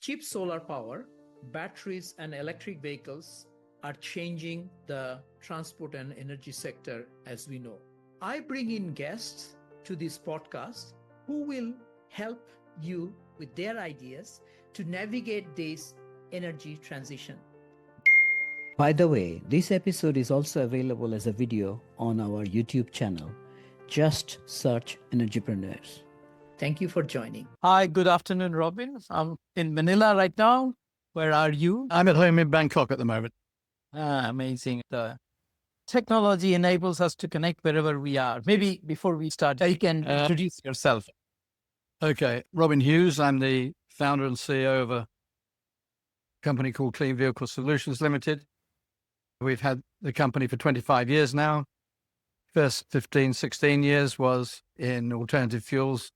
cheap solar power, batteries, and electric vehicles are changing the transport and energy sector as we know. I bring in guests to this podcast who will help you with their ideas to navigate this energy transition. By the way, this episode is also available as a video on our YouTube channel. Just search Energypreneurs. Thank you for joining. Hi, good afternoon, Robin. I'm in Manila right now. Where are you? I'm at home in Bangkok at the moment. Amazing. The technology enables us to connect wherever we are. Maybe before we start, you can introduce yourself. Okay, Robin Hughes. I'm the founder and CEO of a company called Clean Vehicle Solutions Limited. We've had the company for 25 years now. First 15, 16 years was in alternative fuels,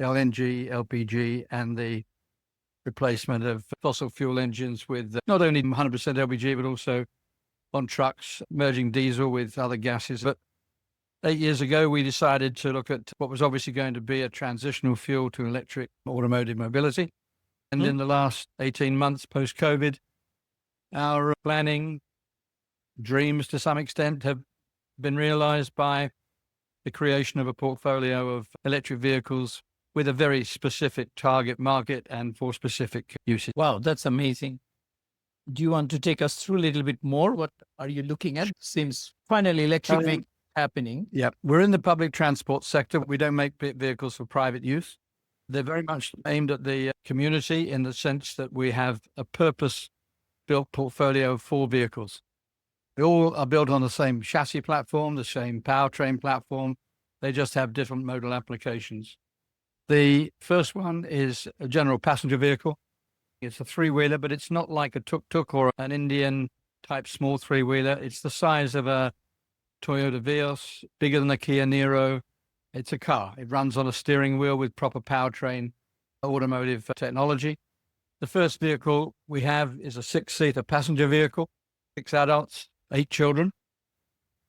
LNG, LPG, and the replacement of fossil fuel engines with not only 100% LPG, but also on trucks, merging diesel with other gases. But 8 years ago, we decided to look at what was obviously going to be a transitional fuel to electric automotive mobility. And in the last 18 months post-COVID, our planning dreams to some extent have been realized by the creation of a portfolio of electric vehicles with a very specific target market and for specific uses. Wow, that's amazing. Do you want to take us through a little bit more? What are you looking at? Seems finally electric vehicle happening. Yeah, we're in the public transport sector. We don't make vehicles for private use. They're very much aimed at the community in the sense that we have a purpose-built portfolio of 4 vehicles. They all are built on the same chassis platform, the same powertrain platform. They just have different modal applications. The first one is a general passenger vehicle. It's a 3-wheeler, but it's not like a tuk-tuk or an Indian type small 3-wheeler. It's the size of a Toyota Vios, bigger than a Kia Niro. It's a car. It runs on a steering wheel with proper powertrain, automotive technology. The first vehicle we have is a 6-seater passenger vehicle, 6 adults, 8 children.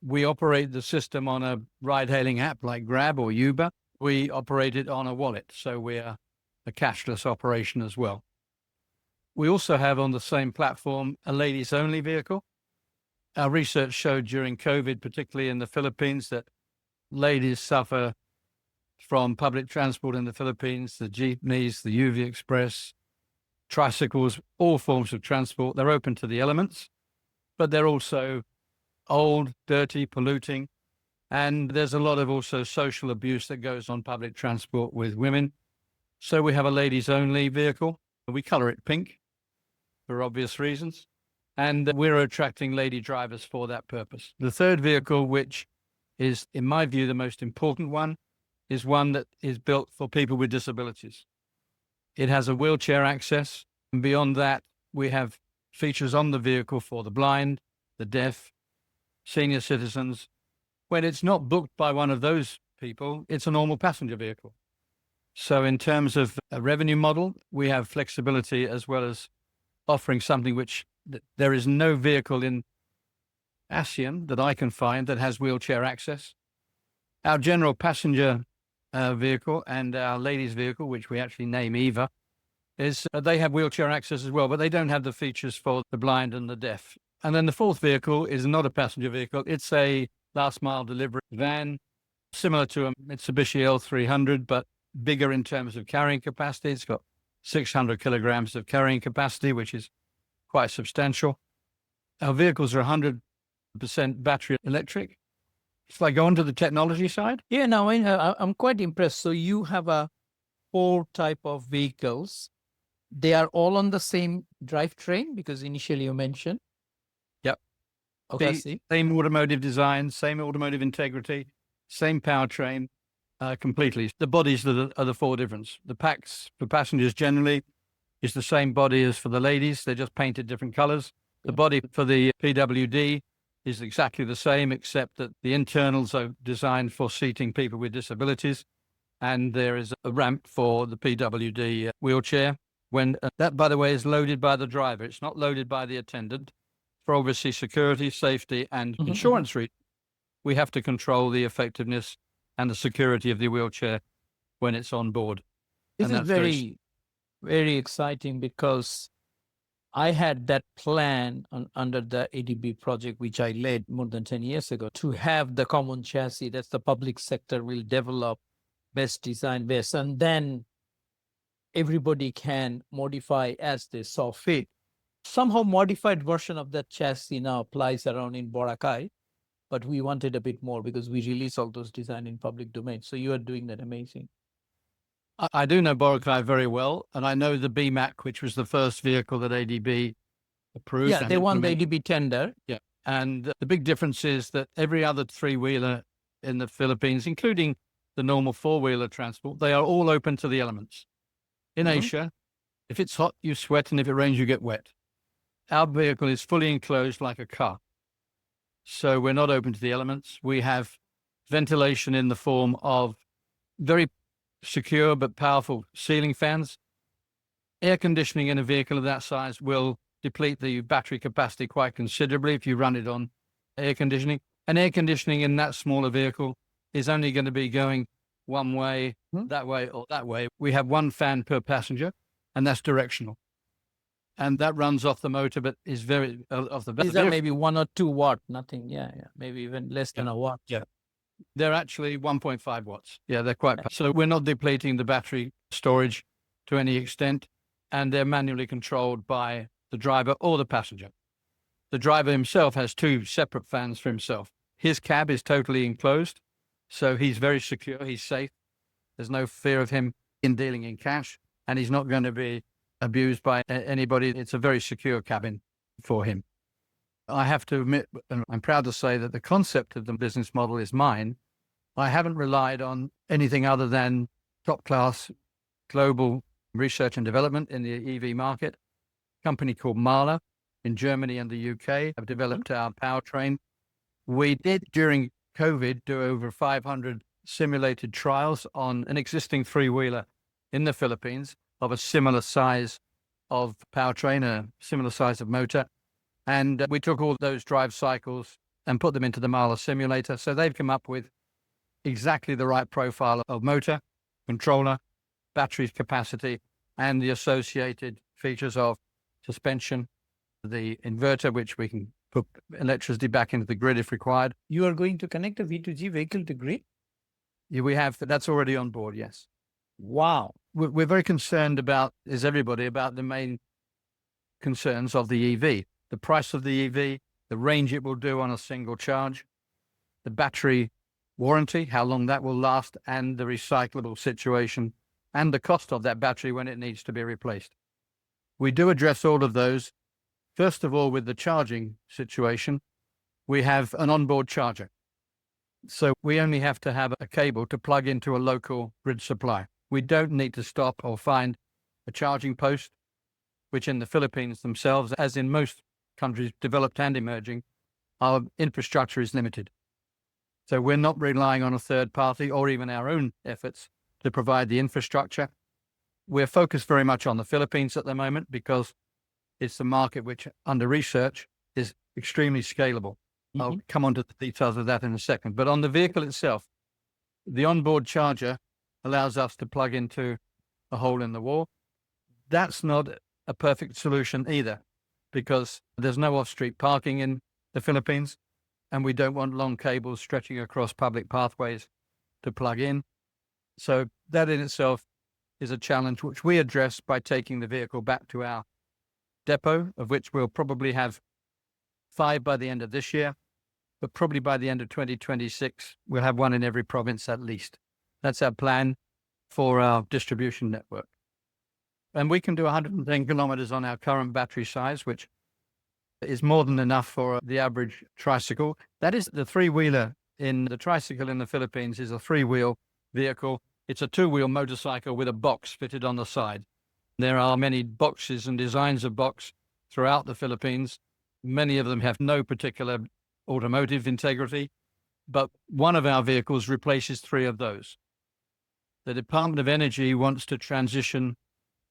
We operate the system on a ride-hailing app like Grab or Uber. We operate it on a wallet, so we're a cashless operation as well. We also have on the same platform a ladies-only vehicle. Our research showed during COVID, particularly in the Philippines, that ladies suffer from public transport in the Philippines, the jeepneys, the UV Express, tricycles, all forms of transport. They're open to the elements, but they're also old, dirty, polluting. And there's a lot of also social abuse that goes on public transport with women. So we have a ladies-only vehicle. We color it pink for obvious reasons. And we're attracting lady drivers for that purpose. The third vehicle, which is, in my view, the most important one, is one that is built for people with disabilities. It has a wheelchair access. And beyond that, we have features on the vehicle for the blind, the deaf, senior citizens. When it's not booked by one of those people, it's a normal passenger vehicle. So in terms of a revenue model, we have flexibility as well as offering something which there is no vehicle in ASEAN that I can find that has wheelchair access. Our general passenger vehicle and our ladies vehicle, which we actually name Eva, is they have wheelchair access as well, but they don't have the features for the blind and the deaf. And then the fourth vehicle is not a passenger vehicle. It's a last mile delivery van, similar to a Mitsubishi L300, but bigger in terms of carrying capacity. It's got 600 kilograms of carrying capacity, which is quite substantial. Our vehicles are 100% battery electric. If I go on to the technology side. Yeah, now I'm quite impressed. So you have a 4 type of vehicles. They are all on the same drivetrain because initially you mentioned. Yep. Okay. Same automotive design, same automotive integrity, same powertrain, completely. The bodies are the 4 difference. The packs for passengers generally is the same body as for the ladies. They're just painted different colors. The body for the PWD is exactly the same, except that the internals are designed for seating people with disabilities. And there is a ramp for the PWD wheelchair. When that, by the way, is loaded by the driver. It's not loaded by the attendant. For obviously security, safety, and insurance reasons, we have to control the effectiveness and the security of the wheelchair when it's on board. This is very Very exciting, because I had that plan under the ADB project, which I led more than 10 years ago, to have the common chassis. That's the public sector will develop best design best, and then everybody can modify as they saw fit. Somehow modified version of that chassis now applies around in Boracay, but we wanted a bit more because we release all those design in public domain. So you are doing that amazing. I do know Boracay very well, and I know the BMAC, which was the first vehicle that ADB approved. Yeah, and they won the implemented. ADB tender. Yeah. And the big difference is that every other three-wheeler in the Philippines, including the normal four-wheeler transport, they are all open to the elements. In Asia, if it's hot, you sweat, and if it rains, you get wet. Our vehicle is fully enclosed like a car. So we're not open to the elements. We have ventilation in the form of very secure but powerful ceiling fans. Air conditioning in a vehicle of that size will deplete the battery capacity quite considerably if you run it on air conditioning. And air conditioning in that smaller vehicle is only going to be going one way, that way, or that way. We have one fan per passenger, and that's directional. And that runs off the motor, but is very off the These are maybe 1 or 2 watt, nothing. Yeah, maybe even less than a watt. Yeah. They're actually 1.5 watts. Yeah, they're quite. So we're not depleting the battery storage to any extent, and they're manually controlled by the driver or the passenger. The driver himself has 2 separate fans for himself. His cab is totally enclosed, so he's very secure. He's safe. There's no fear of him in dealing in cash, and he's not going to be abused by anybody. It's a very secure cabin for him. I have to admit, and I'm proud to say, that the concept of the business model is mine. I haven't relied on anything other than top-class global research and development in the EV market. A company called Mahler in Germany and the UK have developed our powertrain. We did, during COVID, do over 500 simulated trials on an existing three-wheeler in the Philippines of a similar size of powertrain, a similar size of motor. And we took all those drive cycles and put them into the Mahler simulator. So they've come up with exactly the right profile of motor, controller, battery capacity, and the associated features of suspension, the inverter, which we can put electricity back into the grid if required. You are going to connect a V2G vehicle to grid? Yeah, we have. That's already on board, yes. Wow. We're very concerned about, is everybody, about the main concerns of the EV. The price of the EV, the range it will do on a single charge, the battery warranty, how long that will last, and the recyclable situation, and the cost of that battery when it needs to be replaced. We do address all of those. First of all, with the charging situation, we have an onboard charger. So we only have to have a cable to plug into a local grid supply. We don't need to stop or find a charging post, which in the Philippines themselves, as in most countries, developed and emerging, our infrastructure is limited. So we're not relying on a third party or even our own efforts to provide the infrastructure. We're focused very much on the Philippines at the moment because it's the market which, under research, is extremely scalable. I'll come on to the details of that in a second. But on the vehicle itself, the onboard charger allows us to plug into a hole in the wall. That's not a perfect solution either, because there's no off-street parking in the Philippines, and we don't want long cables stretching across public pathways to plug in. So that in itself is a challenge which we address by taking the vehicle back to our depot, of which we'll probably have 5 by the end of this year, but probably by the end of 2026, we'll have 1 in every province at least. That's our plan for our distribution network. And we can do 110 kilometers on our current battery size, which is more than enough for the average tricycle. That is the three-wheeler in the tricycle in the Philippines is a 3-wheel vehicle. It's a 2-wheel motorcycle with a box fitted on the side. There are many boxes and designs of box throughout the Philippines. Many of them have no particular automotive integrity, but one of our vehicles replaces 3 of those. The Department of Energy wants to transition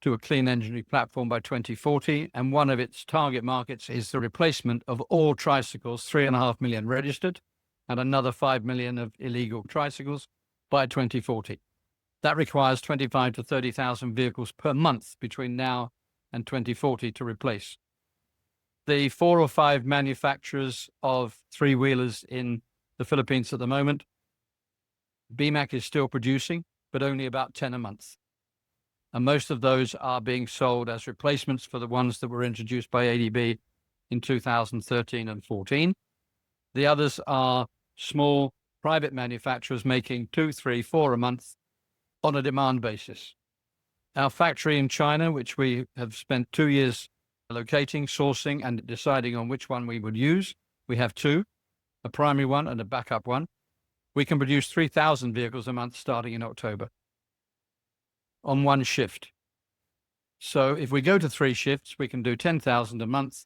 to a clean energy platform by 2040, and one of its target markets is the replacement of all tricycles, 3.5 million registered, and another 5 million of illegal tricycles by 2040. That requires 25 to 30,000 vehicles per month between now and 2040 to replace. The 4 or 5 manufacturers of three-wheelers in the Philippines at the moment, BMAC is still producing, but only about 10 a month. And most of those are being sold as replacements for the ones that were introduced by ADB in 2013 and 14. The others are small private manufacturers making 2, 3, 4 a month on a demand basis. Our factory in China, which we have spent 2 years locating, sourcing, and deciding on which one we would use, we have 2, a primary one and a backup one. We can produce 3,000 vehicles a month starting in October on one shift. So if we go to 3 shifts, we can do 10,000 a month,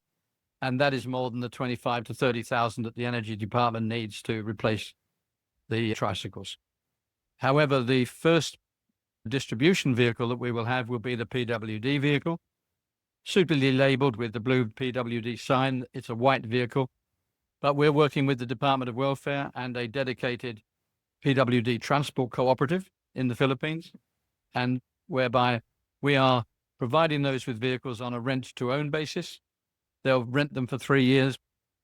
and that is more than the 25 to 30,000 that the Energy Department needs to replace the tricycles. However, the first distribution vehicle that we will have will be the PWD vehicle, suitably labeled with the blue PWD sign. It's a white vehicle, but we're working with the Department of Welfare and a dedicated PWD transport cooperative in the Philippines, and whereby we are providing those with vehicles on a rent-to-own basis. They'll rent them for 3 years.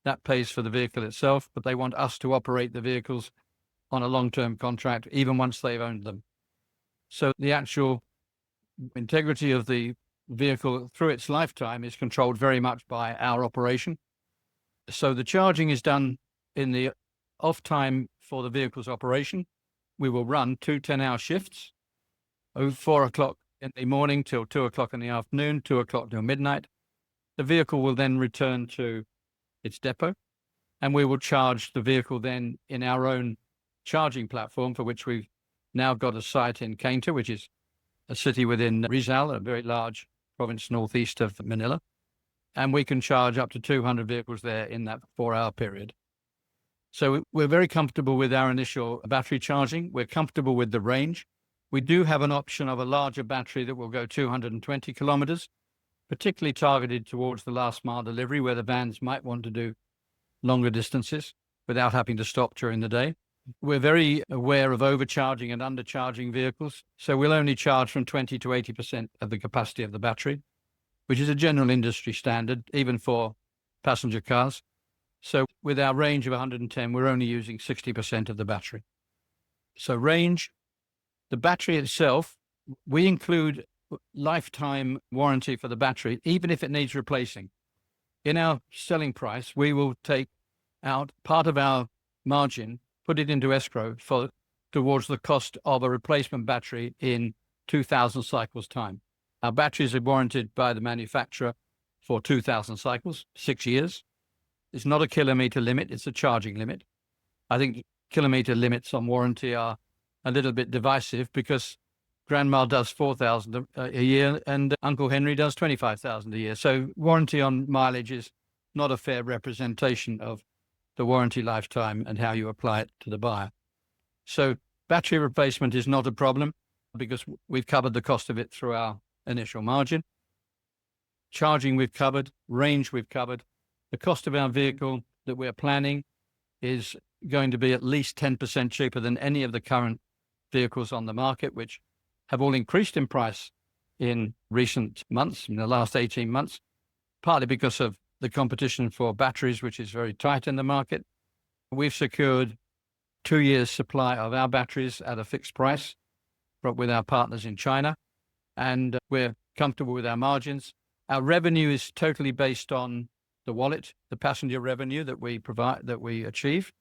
That pays for the vehicle itself, but they want us to operate the vehicles on a long-term contract, even once they've owned them. So the actual integrity of the vehicle through its lifetime is controlled very much by our operation. So the charging is done in the off time for the vehicle's operation. We will run 2 10-hour shifts, 4 o'clock in the morning till 2 o'clock in the afternoon, 2 o'clock till midnight. The vehicle will then return to its depot, and we will charge the vehicle then in our own charging platform, for which we've now got a site in Cainta, which is a city within Rizal, a very large province northeast of Manila. And we can charge up to 200 vehicles there in that 4-hour period. So we're very comfortable with our initial battery charging. We're comfortable with the range. We do have an option of a larger battery that will go 220 kilometers, particularly targeted towards the last mile delivery, where the vans might want to do longer distances without having to stop during the day. We're very aware of overcharging and undercharging vehicles, so we'll only charge from 20 to 80% of the capacity of the battery, which is a general industry standard, even for passenger cars. So with our range of 110, we're only using 60% of the battery. So range, the battery itself, we include lifetime warranty for the battery, even if it needs replacing. In our selling price, we will take out part of our margin, put it into escrow towards the cost of a replacement battery in 2,000 cycles time. Our batteries are warranted by the manufacturer for 2,000 cycles, 6 years. It's not a kilometer limit, it's a charging limit. I think kilometer limits on warranty are a little bit divisive, because Grandma does 4,000 a year and Uncle Henry does 25,000 a year. So warranty on mileage is not a fair representation of the warranty lifetime and how you apply it to the buyer. So battery replacement is not a problem, because we've covered the cost of it through our initial margin. Charging we've covered, range we've covered. The cost of our vehicle that we're planning is going to be at least 10% cheaper than any of the current vehicles on the market, which have all increased in price in recent months, in the last 18 months, partly because of the competition for batteries, which is very tight in the market. We've secured 2 years' supply of our batteries at a fixed price with our partners in China, and we're comfortable with our margins. Our revenue is totally based on the wallet, the passenger revenue that we provide, that we achieve.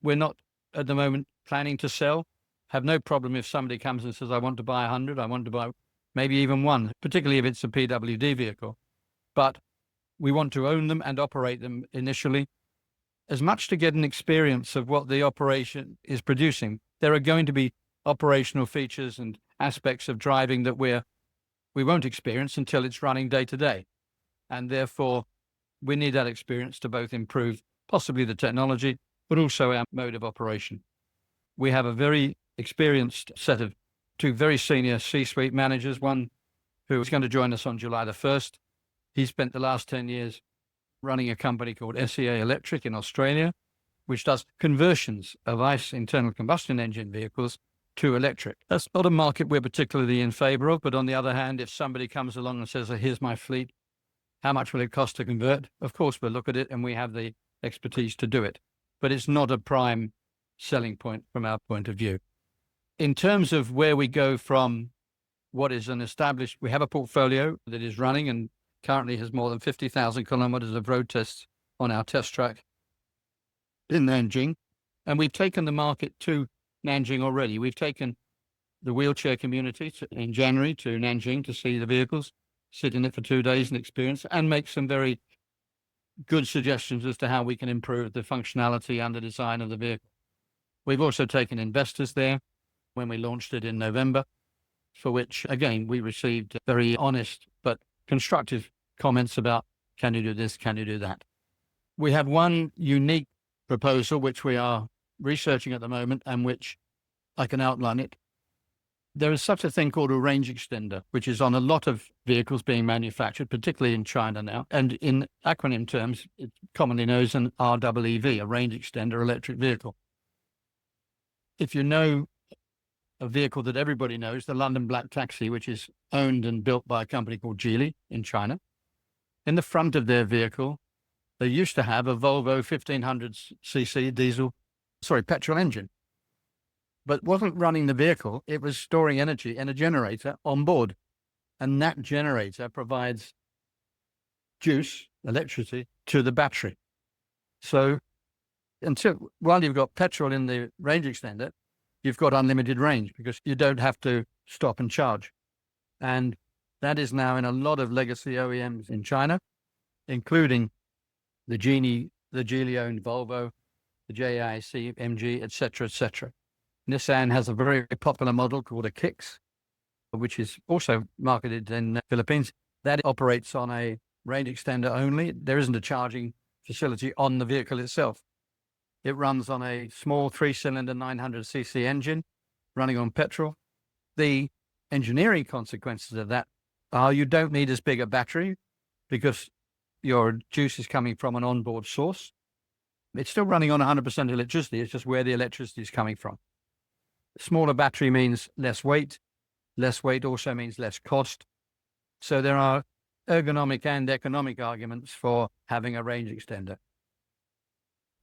We're not at the moment planning to sell. Have no problem if somebody comes and says, I want to buy 100, I want to buy maybe even 1, particularly if it's a PWD vehicle. But we want to own them and operate them initially, as much to get an experience of what the operation is producing. There are going to be operational features and aspects of driving that we won't experience until it's running day to day. And therefore, we need that experience to both improve possibly the technology, but also our mode of operation. We have a very experienced set of 2 very senior C-suite managers, one who is going to join us on July the 1st. He spent the last 10 years running a company called SEA Electric in Australia, which does conversions of ICE internal combustion engine vehicles to electric. That's not a market we're particularly in favor of. But on the other hand, if somebody comes along and says, here's my fleet, how much will it cost to convert? Of course, we'll look at it and we have the expertise to do it. But it's not a prime selling point from our point of view. In terms of where we go from what is an established, we have a portfolio that is running and currently has more than 50,000 kilometers of road tests on our test track in Nanjing. And we've taken the market to Nanjing already. We've taken the wheelchair community in January to Nanjing to see the vehicles, sit in it for 2 days and experience, and make some very good suggestions as to how we can improve the functionality and the design of the vehicle. We've also taken investors there when we launched it in November, for which, again, we received very honest but constructive comments about, can you do this, can you do that? We have one unique proposal which we are researching at the moment and which I can outline it. There is such a thing called a range extender, which is on a lot of vehicles being manufactured, particularly in China now. And in acronym terms, it's commonly known as an REEV, a range extender electric vehicle. If you know a vehicle that everybody knows, the London Black Taxi, which is owned and built by a company called Geely in China, in the front of their vehicle, they used to have a Volvo 1500cc petrol engine, but wasn't running the vehicle. It was storing energy in a generator on board. And that generator provides juice, electricity, to the battery. So while you've got petrol in the range extender, you've got unlimited range because you don't have to stop and charge. And that is now in a lot of legacy OEMs in China, including the Geely-owned Volvo, the JAIC, MG, etc., etc. Nissan has a very popular model called a Kicks, which is also marketed in the Philippines. That operates on a range extender only. There isn't a charging facility on the vehicle itself. It runs on a small 3-cylinder 900cc engine running on petrol. The engineering consequences of that are you don't need as big a battery because your juice is coming from an onboard source. It's still running on 100% electricity. It's just where the electricity is coming from. Smaller battery means less weight. Less weight also means less cost. So there are ergonomic and economic arguments for having a range extender.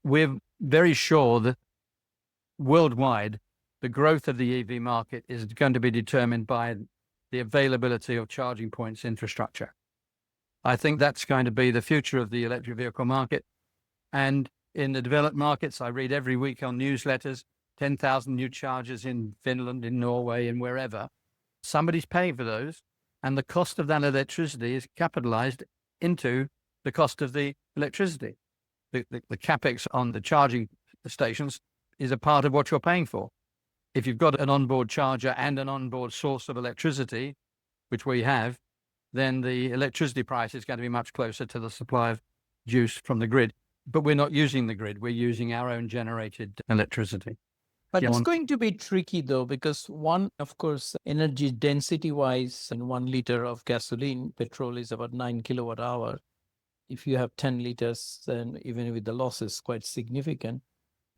We're very sure that worldwide, the growth of the EV market is going to be determined by the availability of charging points infrastructure. I think that's going to be the future of the electric vehicle market. And in the developed markets, I read every week on newsletters, 10,000 new chargers in Finland, in Norway, and wherever. Somebody's paying for those. And the cost of that electricity is capitalized into the cost of the electricity. The capex on the charging stations is a part of what you're paying for. If you've got an onboard charger and an onboard source of electricity, which we have, then the electricity price is going to be much closer to the supply of juice from the grid. But we're not using the grid. We're using our own generated electricity. But it's going to be tricky, though, because one, of course, energy density-wise, in 1 liter of gasoline, petrol is about 9 kilowatt hour. If you have 10 liters, then even with the losses, quite significant.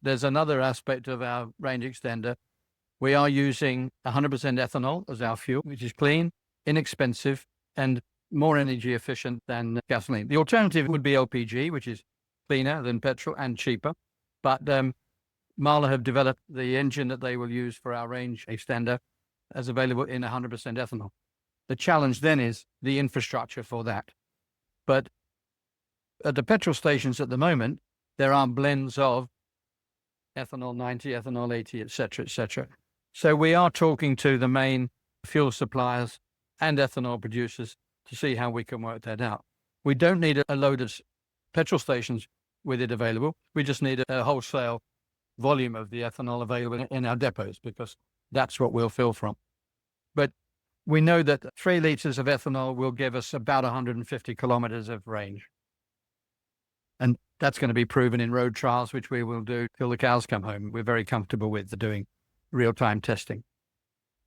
There's another aspect of our range extender. We are using 100% ethanol as our fuel, which is clean, inexpensive, and more energy efficient than gasoline. The alternative would be LPG, which is cleaner than petrol and cheaper. But Mahler have developed the engine that they will use for our range extender as available in 100% ethanol. The challenge then is the infrastructure for that. But at the petrol stations at the moment, there are blends of ethanol 90, ethanol 80, etc., etc. So we are talking to the main fuel suppliers and ethanol producers to see how we can work that out. We don't need a load of petrol stations with it available. We just need a wholesale volume of the ethanol available in our depots because that's what we'll fill from. But we know that 3 liters of ethanol will give us about 150 kilometers of range. And that's going to be proven in road trials, which we will do till the cows come home. We're very comfortable with doing real-time testing.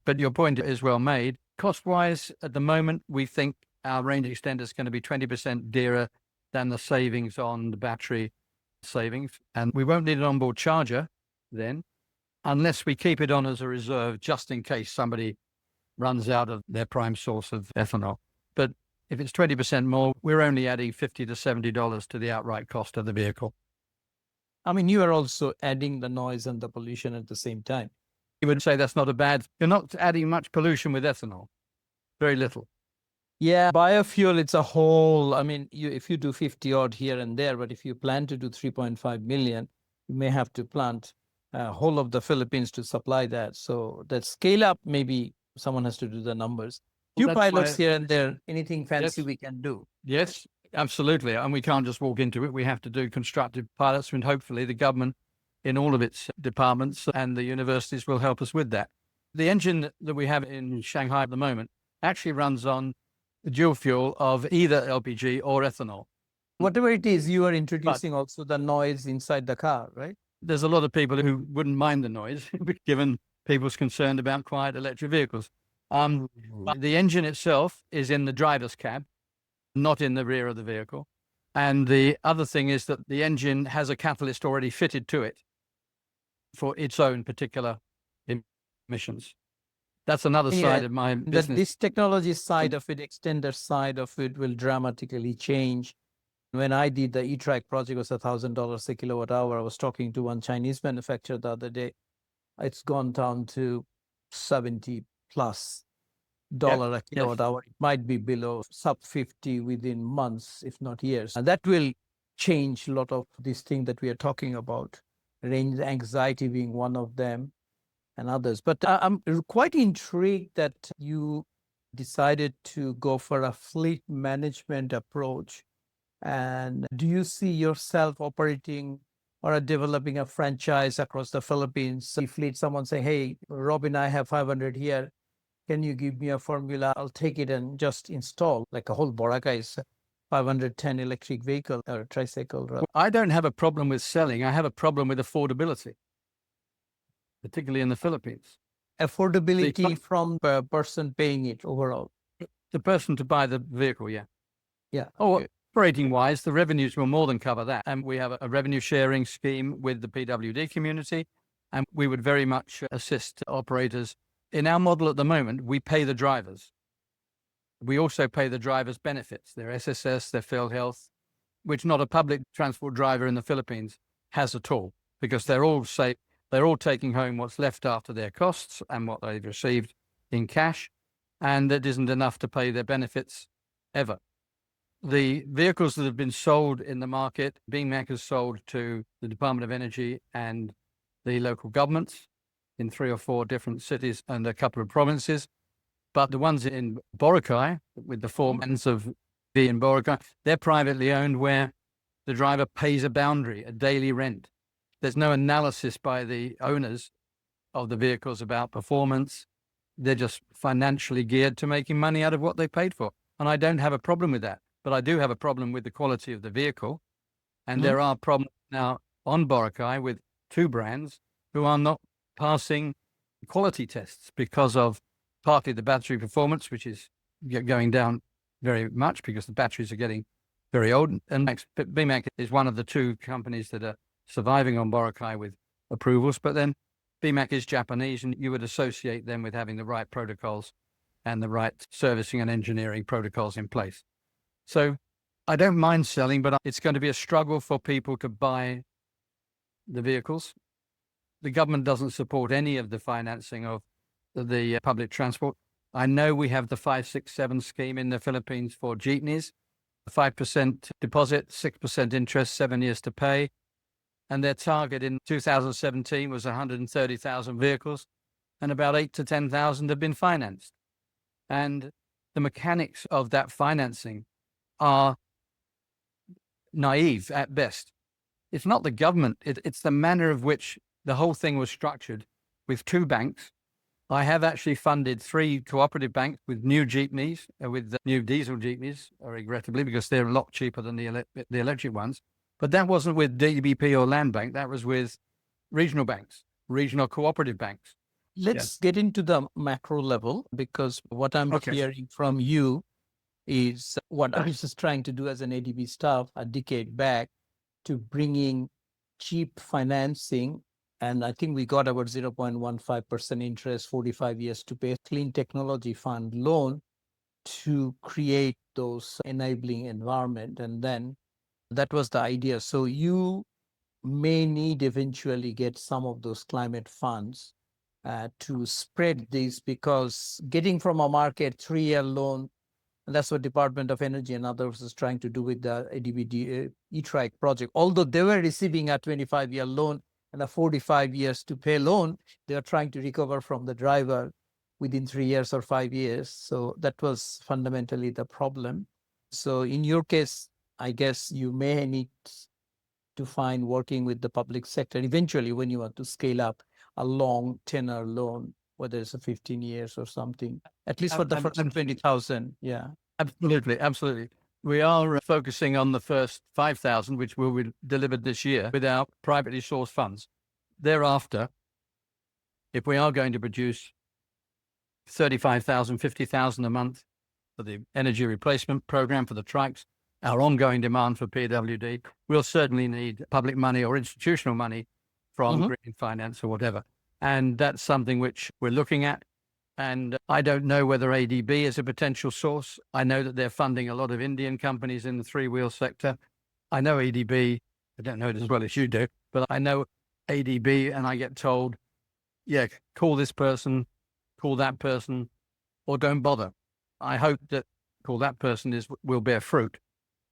But your point is well made. Cost-wise, at the moment, we think our range extender is going to be 20% dearer than the savings on the battery savings. And we won't need an onboard charger then. unless we keep it on as a reserve just in case somebody runs out of their prime source of ethanol. But if it's 20% more, we're only adding $50 to $70 to the outright cost of the vehicle. I mean, you are also adding the noise and the pollution at the same time. You would say that's not a bad, you're not adding much pollution with ethanol, very little. Yeah, biofuel, it's a whole, I mean, if you do 50 odd here and there, but if you plan to do 3.5 million, you may have to plant whole of the Philippines to supply that. So that scale up, maybe someone has to do the numbers. Few pilots here and there, anything fancy we can do. Yes, absolutely. And we can't just walk into it. We have to do constructive pilots, and hopefully the government in all of its departments and the universities will help us with that. The engine that we have in Shanghai at the moment actually runs on the dual fuel of either LPG or ethanol. Whatever it is, you are introducing also the noise inside the car, right? There's a lot of people who wouldn't mind the noise, given people's concern about quiet electric vehicles. But the engine itself is in the driver's cab, not in the rear of the vehicle. And the other thing is that the engine has a catalyst already fitted to it for its own particular emissions. That's another side of my business. This technology side of it, extender side of it will dramatically change. When I did the e-trike project, it was $1,000 a kilowatt hour. I was talking to one Chinese manufacturer the other day. It's gone down to $70+ a kilowatt hour. It might be below sub 50 within months, if not years. And that will change a lot of this thing that we are talking about, range anxiety being one of them and others. But I'm quite intrigued that you decided to go for a fleet management approach. And do you see yourself operating or developing a franchise across the Philippines? If someone say, hey, Robin, I have 500 here. Can you give me a formula? I'll take it and just install like a whole Boracay's 510 electric vehicle or tricycle. I don't have a problem with selling. I have a problem with affordability, particularly in the Philippines. Affordability from the person paying it overall. The person to buy the vehicle, yeah. Yeah. Oh, operating wise, the revenues will more than cover that. And we have a revenue sharing scheme with the PWD community, and we would very much assist operators. In our model at the moment, we pay the drivers. We also pay the drivers' benefits, their SSS, their field health, which not a public transport driver in the Philippines has at all, because they're all taking home what's left after their costs and what they've received in cash, and that isn't enough to pay their benefits ever. The vehicles that have been sold in the market, BMAC has sold to the Department of Energy and the local governments in 3 or 4 different cities and a couple of provinces. But the ones in Boracay, with the 4 mans of B in Boracay, they're privately owned, where the driver pays a boundary, a daily rent. There's no analysis by the owners of the vehicles about performance. They're just financially geared to making money out of what they paid for. And I don't have a problem with that. But I do have a problem with the quality of the vehicle. And there are problems now on Boracay with 2 brands who are not passing quality tests because of partly the battery performance, which is going down very much because the batteries are getting very old. And BMAC is one of the 2 companies that are surviving on Boracay with approvals. But then BMAC is Japanese, and you would associate them with having the right protocols and the right servicing and engineering protocols in place. So I don't mind selling, but it's going to be a struggle for people to buy the vehicles. The government doesn't support any of the financing of the public transport. I know we have the 567 scheme in the Philippines for jeepneys, 5% deposit, 6% interest, 7 years to pay. And their target in 2017 was 130,000 vehicles, and about 8 to 10,000 have been financed. And the mechanics of that financing are naive at best. It's not the government, it's the manner of which the whole thing was structured with 2 banks. I have actually funded 3 cooperative banks with new jeepneys, with the new diesel jeepneys, regrettably, because they're a lot cheaper than the electric ones. But that wasn't with DBP or Land Bank. That was with regional banks, regional cooperative banks. Let's get into the macro level, because what I'm hearing from you is what I was just trying to do as an ADB staff a decade back, to bringing cheap financing And I think we got about 0.15% interest, 45 years to pay clean technology fund loan to create those enabling environment. And then that was the idea. So you may need eventually get some of those climate funds to spread these, because getting from a market 3-year loan, and that's what Department of Energy and others is trying to do with the ADB e-trike project. Although they were receiving a 25-year loan and a 45 years to pay loan, they are trying to recover from the driver within 3 years or 5 years. So that was fundamentally the problem. So in your case, I guess you may need to find working with the public sector eventually when you want to scale up a long tenor loan, whether it's a 15 years or something, at least for the first 20,000. Yeah. Absolutely, absolutely. We are focusing on the first 5,000, which will be delivered this year with our privately sourced funds. Thereafter, if we are going to produce 35,000, 50,000 a month for the energy replacement program for the trikes, our ongoing demand for PWD, we'll certainly need public money or institutional money from green finance or whatever. And that's something which we're looking at. And I don't know whether ADB is a potential source. I know that they're funding a lot of Indian companies in the three-wheel sector. I know ADB, I don't know it as well as you do, but I know ADB, and I get told, yeah, call this person, call that person, or don't bother. I hope that call that person will bear fruit.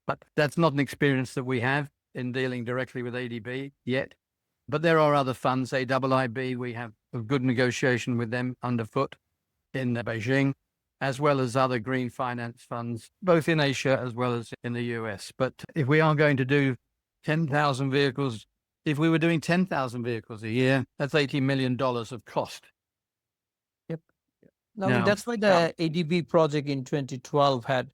But that's not an experience that we have in dealing directly with ADB yet. But there are other funds, AIIB, we have a good negotiation with them underfoot in Beijing, as well as other green finance funds, both in Asia as well as in the US. But if we are going to do 10,000 vehicles, if we were doing 10,000 vehicles a year, that's $80 million of cost. Yep. No, that's why the ADB project in 2012 had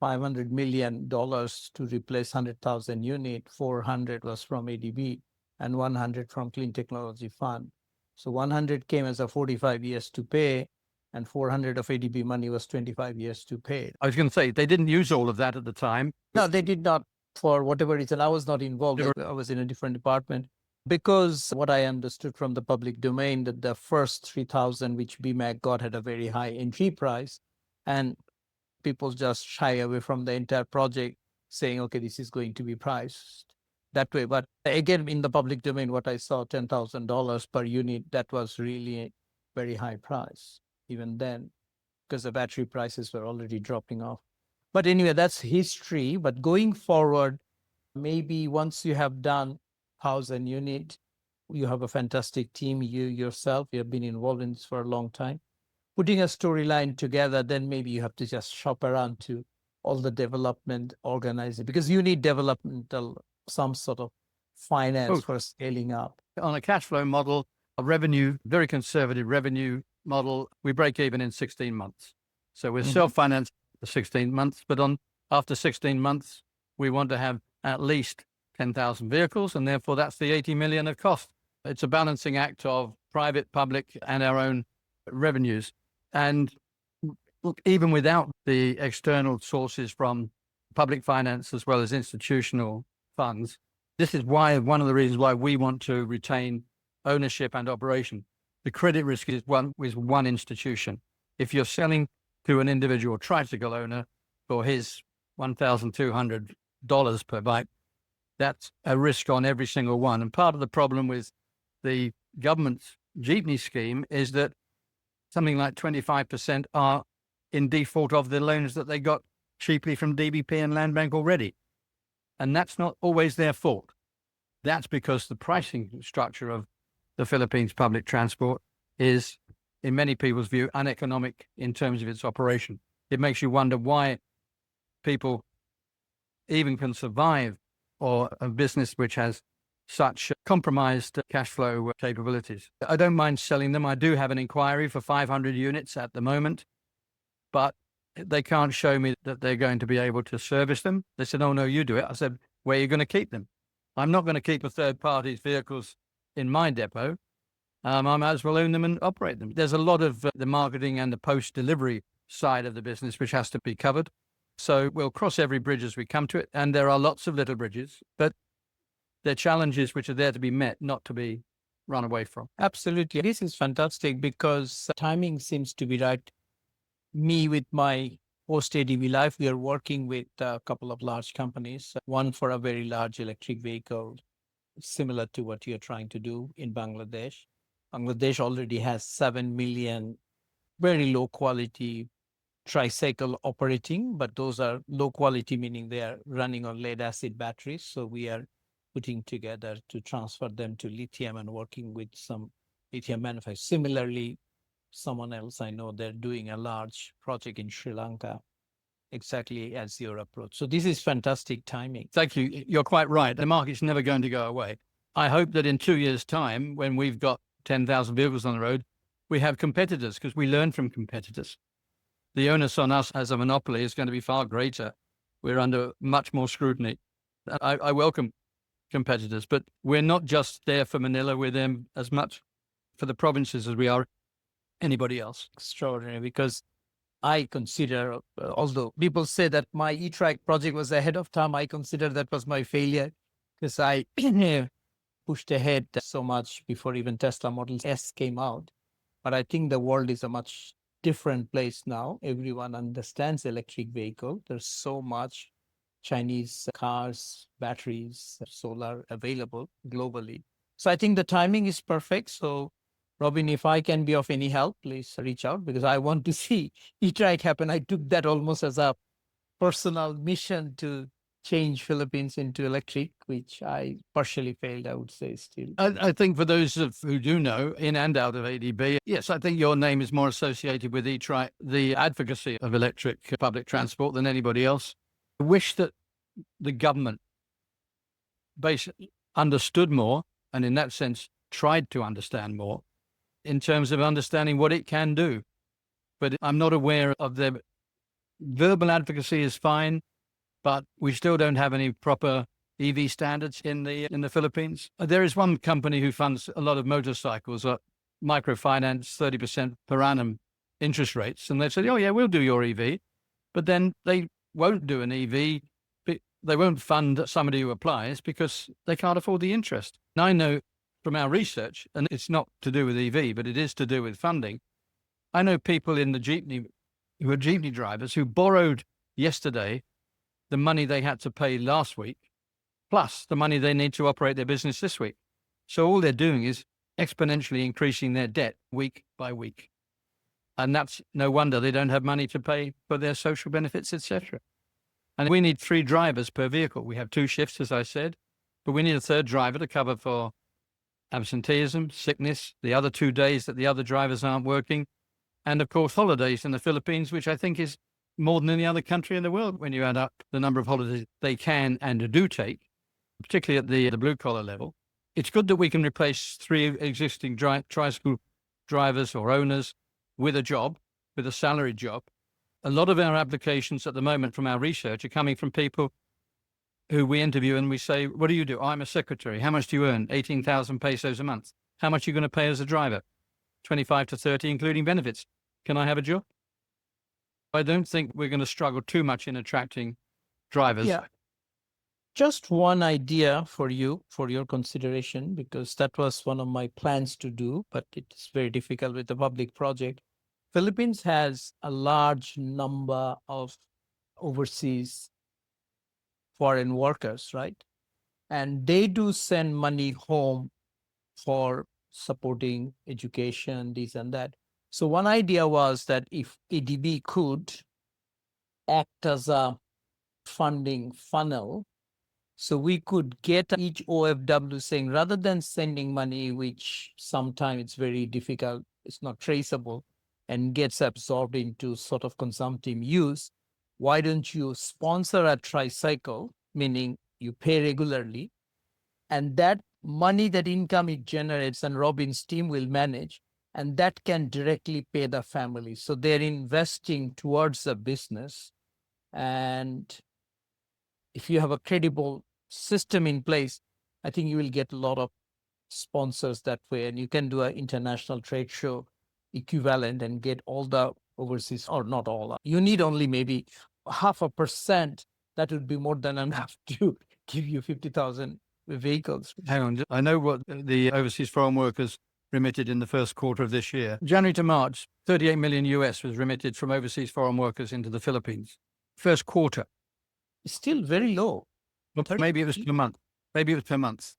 $500 million to replace 100,000 units. 400 was from ADB and 100 from Clean Technology Fund. So 100 came as a 45 years to pay, and 400 of ADB money was 25 years to pay. I was going to say, they didn't use all of that at the time. No, they did not, for whatever reason. I was not involved. I was in a different department. Because what I understood from the public domain, that the first 3,000 which BMAC got had a very high entry price, and people just shy away from the entire project saying, okay, this is going to be priced that way. But again, in the public domain, what I saw, $10,000 per unit, that was really a very high price even then, because the battery prices were already dropping off. But anyway, that's history. But going forward, maybe once you have done 1,000 units, you have a fantastic team, you yourself, you have been involved in this for a long time. Putting a storyline together, then maybe you have to just shop around to all the development organizing, because you need developmental, some sort of finance for scaling up. On a cash flow model, a revenue, very conservative revenue model, we break even in 16 months. So we're self-financed for 16 months, but after 16 months, we want to have at least 10,000 vehicles, and therefore that's the 80 million of cost. It's a balancing act of private, public, and our own revenues. And even without the external sources from public finance as well as institutional funds, this is one of the reasons why we want to retain ownership and operation. The credit risk is one institution. If you're selling to an individual tricycle owner for his $1,200 per bike, that's a risk on every single one. And part of the problem with the government's jeepney scheme is that something like 25% are in default of the loans that they got cheaply from DBP and Land Bank already. And that's not always their fault. That's because the pricing structure of the Philippines public transport is, in many people's view, uneconomic in terms of its operation. It makes you wonder why people even can survive, or a business which has such compromised cash flow capabilities. I don't mind selling them. I do have an inquiry for 500 units at the moment, but they can't show me that they're going to be able to service them. They said, oh, no, you do it. I said, where are you going to keep them? I'm not going to keep a third party's vehicles in my depot. I might as well own them and operate them. There's a lot of the marketing and the post-delivery side of the business which has to be covered. So we'll cross every bridge as we come to it. And there are lots of little bridges, but they're challenges which are there to be met, not to be run away from. Absolutely. This is fantastic because timing seems to be right. Me, with my post-ADB life, we are working with a couple of large companies, one for a very large electric vehicle, similar to what you're trying to do in Bangladesh. Bangladesh already has 7 million very low quality tricycle operating, but those are low quality, meaning they are running on lead acid batteries. So we are putting together to transfer them to lithium and working with some lithium manufacturers. Similarly, someone else I know, they're doing a large project in Sri Lanka, exactly as your approach. So this is fantastic timing. Thank you. You're quite right. The market's never going to go away. I hope that in 2 years' time, when we've got 10,000 vehicles on the road, we have competitors because we learn from competitors. The onus on us as a monopoly is going to be far greater. We're under much more scrutiny. I welcome competitors, but we're not just there for Manila. We're there as much for the provinces as we are anybody else. Extraordinary, because I consider, although people say that my e-trike project was ahead of time, I consider that was my failure because I pushed ahead so much before even Tesla Model S came out. But I think the world is a much different place now. Everyone understands electric vehicle. There's so much Chinese cars, batteries, solar available globally. So I think the timing is perfect. So Robin, if I can be of any help, please reach out because I want to see e-trike happen. I took that almost as a personal mission to change Philippines into electric, which I partially failed, I would say still. I think for those who do know, in and out of ADB, yes, I think your name is more associated with e-trike, the advocacy of electric public transport than anybody else. I wish that the government basically understood more and in that sense tried to understand more in terms of understanding what it can do. But I'm not aware of their verbal advocacy is fine, but we still don't have any proper EV standards in the Philippines. There is one company who funds a lot of motorcycles, microfinance, 30% per annum interest rates. And they said, oh yeah, we'll do your EV. But then they won't do an EV. They won't fund somebody who applies because they can't afford the interest. And I know from our research, and it's not to do with EV, but it is to do with funding. I know people in the jeepney who are jeepney drivers who borrowed yesterday the money they had to pay last week, plus the money they need to operate their business this week. So all they're doing is exponentially increasing their debt week by week. And that's no wonder they don't have money to pay for their social benefits, etc. And we need 3 drivers per vehicle. We have 2 shifts, as I said, but we need a 3rd driver to cover for absenteeism, sickness, the other 2 days that the other drivers aren't working, and of course holidays in the Philippines, which I think is more than any other country in the world when you add up the number of holidays they can and do take, particularly at the blue-collar level. It's good that we can replace 3 existing tricycle drivers or owners with a job, with a salaried job. A lot of our applications at the moment from our research are coming from people who we interview and we say, what do you do? I'm a secretary. How much do you earn? 18,000 pesos a month. How much are you going to pay as a driver? 25 to 30, including benefits. Can I have a job? I don't think we're going to struggle too much in attracting drivers. Yeah. Just one idea for you, for your consideration, because that was one of my plans to do, but it's very difficult with the public project. Philippines has a large number of overseas foreign workers, right? And they do send money home for supporting education, this and that. So one idea was that if ADB could act as a funding funnel, so we could get each OFW saying, rather than sending money, which sometimes it's very difficult, it's not traceable, and gets absorbed into sort of consumptive use, why don't you sponsor a tricycle, meaning you pay regularly, and that money, that income it generates and Robin's team will manage, and that can directly pay the family. So they're investing towards a business. And if you have a credible system in place, I think you will get a lot of sponsors that way. And you can do an international trade show equivalent and get all the overseas, or not all. You need only maybe 0.5%. That would be more than enough to give you 50,000 vehicles. Hang on. I know what the overseas foreign workers remitted in the first quarter of this year. January to March, 38 million US was remitted from overseas foreign workers into the Philippines. First quarter. Still very low. Maybe it was per month. Maybe it was per month.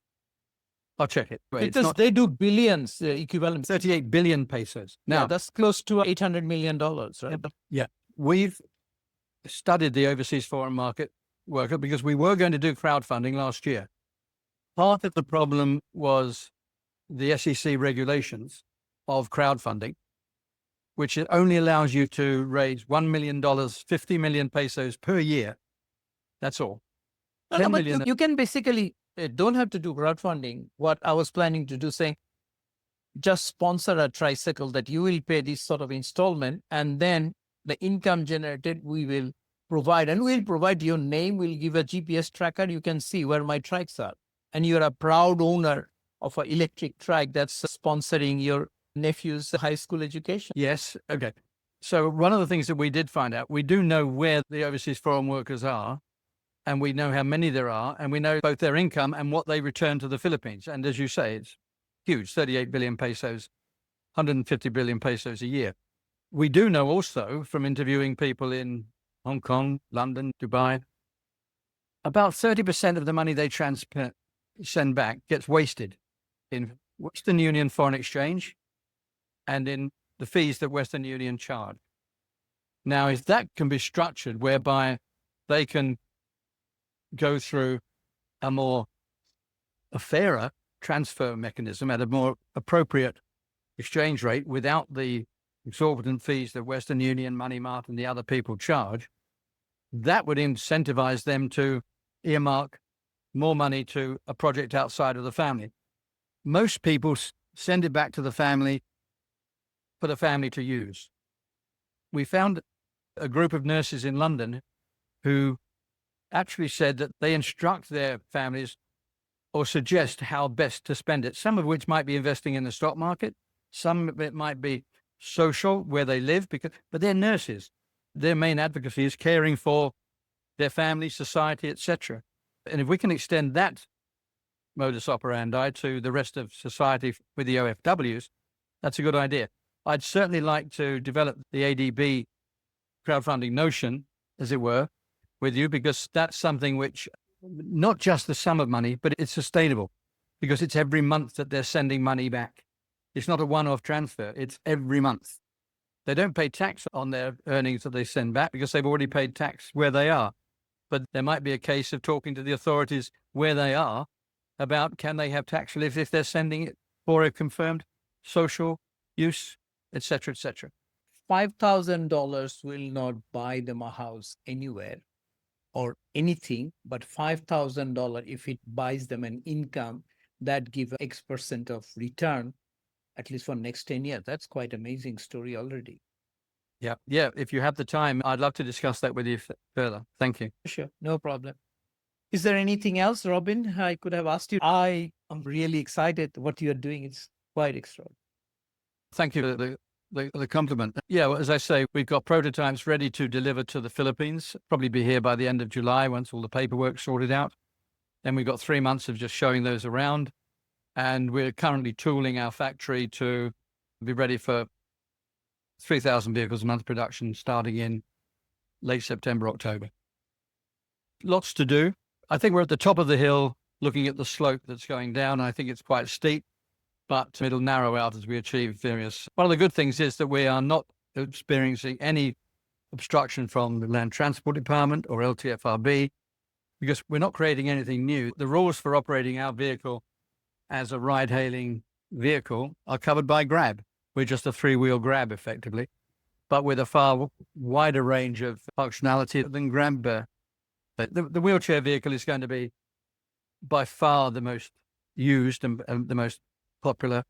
I'll check it. Wait, Because they do billions equivalent. 38 billion pesos. Now, Yeah, that's close to $800 million, right? yeah, we've studied the overseas foreign market worker because we were going to do crowdfunding last year. Part of the problem was the SEC regulations of crowdfunding, which only allows you to raise $1 million, 50 million pesos per year. That's all. No, 10 but million. you can basically don't have to do crowdfunding. What I was planning to do, saying just sponsor a tricycle that you will pay this sort of installment, and then the income generated we will provide, and we'll provide your name. We'll give a GPS tracker. You can see where my trikes are, and you're a proud owner of an electric trike that's sponsoring your nephew's high school education. Yes. Okay. So one of the things that we did find out, we do know where the overseas foreign workers are, and we know how many there are, and we know both their income and what they return to the Philippines. And as you say, it's huge, 38 billion pesos, 150 billion pesos a year. We do know also from interviewing people in Hong Kong, London, Dubai, about 30% of the money they send back gets wasted in Western Union foreign exchange and in the fees that Western Union charge. Now, if that can be structured whereby they can go through a fairer transfer mechanism at a more appropriate exchange rate without the exorbitant fees that Western Union, Money Mart, and the other people charge, that would incentivize them to earmark more money to a project outside of the family. Most people send it back to the family for the family to use. We found a group of nurses in London who actually said that they instruct their families or suggest how best to spend it, some of which might be investing in the stock market, some of it might be social, where they live, but they're nurses. Their main advocacy is caring for their family, society, etc. And if we can extend that modus operandi to the rest of society with the OFWs, that's a good idea. I'd certainly like to develop the ADB crowdfunding notion, as it were, with you, because that's something which, not just the sum of money, but it's sustainable because it's every month that they're sending money back. It's not a one-off transfer. It's every month. They don't pay tax on their earnings that they send back because they've already paid tax where they are. But there might be a case of talking to the authorities where they are about can they have tax relief if they're sending it for a confirmed social use, etc., etc. $5,000 will not buy them a house anywhere or anything, but $5,000, if it buys them an income that gives X% of return, at least for next 10 years. That's quite amazing story already. Yeah. Yeah. If you have the time, I'd love to discuss that with you further. Thank you. Sure. No problem. Is there anything else, Robin, I could have asked you? I am really excited what you're doing. It's quite extraordinary. Thank you for the compliment. Yeah, well, as I say, we've got prototypes ready to deliver to the Philippines, probably be here by the end of July once all the paperwork's sorted out. Then we've got 3 months of just showing those around. And we're currently tooling our factory to be ready for 3,000 vehicles a month production starting in late September, October. Lots to do. I think we're at the top of the hill looking at the slope that's going down. I think it's quite steep, but it'll narrow out as we achieve various. One of the good things is that we are not experiencing any obstruction from the Land Transport Department or LTFRB because we're not creating anything new. The rules for operating our vehicle as a ride-hailing vehicle are covered by Grab. We're just a three-wheel Grab, effectively, but with a far wider range of functionality than Grab. The wheelchair vehicle is going to be by far the most used and the most popular,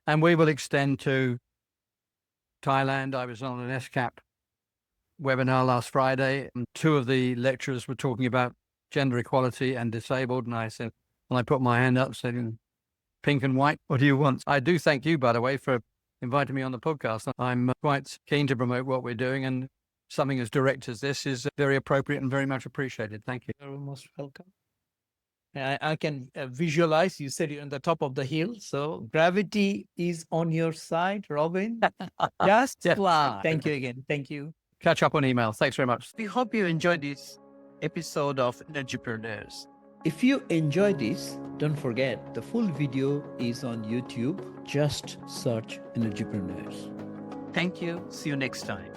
and we will extend to Thailand. I was on an SCAP webinar last Friday, and 2 of the lecturers were talking about gender equality and disabled, and I said, when I put my hand up, said, pink and white, what do you want? I do thank you, by the way, for inviting me on the podcast. I'm quite keen to promote what we're doing, and something as direct as this is very appropriate and very much appreciated. Thank you. You're most welcome. I can visualize. You said you're on the top of the hill, so gravity is on your side, Robin. Just Yeah. fly. Thank you again. Thank you. Catch up on email. Thanks very much. We hope you enjoyed this episode of Energypreneurs. If you enjoy this, don't forget the full video is on YouTube. Just search Energypreneurs. Thank you. See you next time.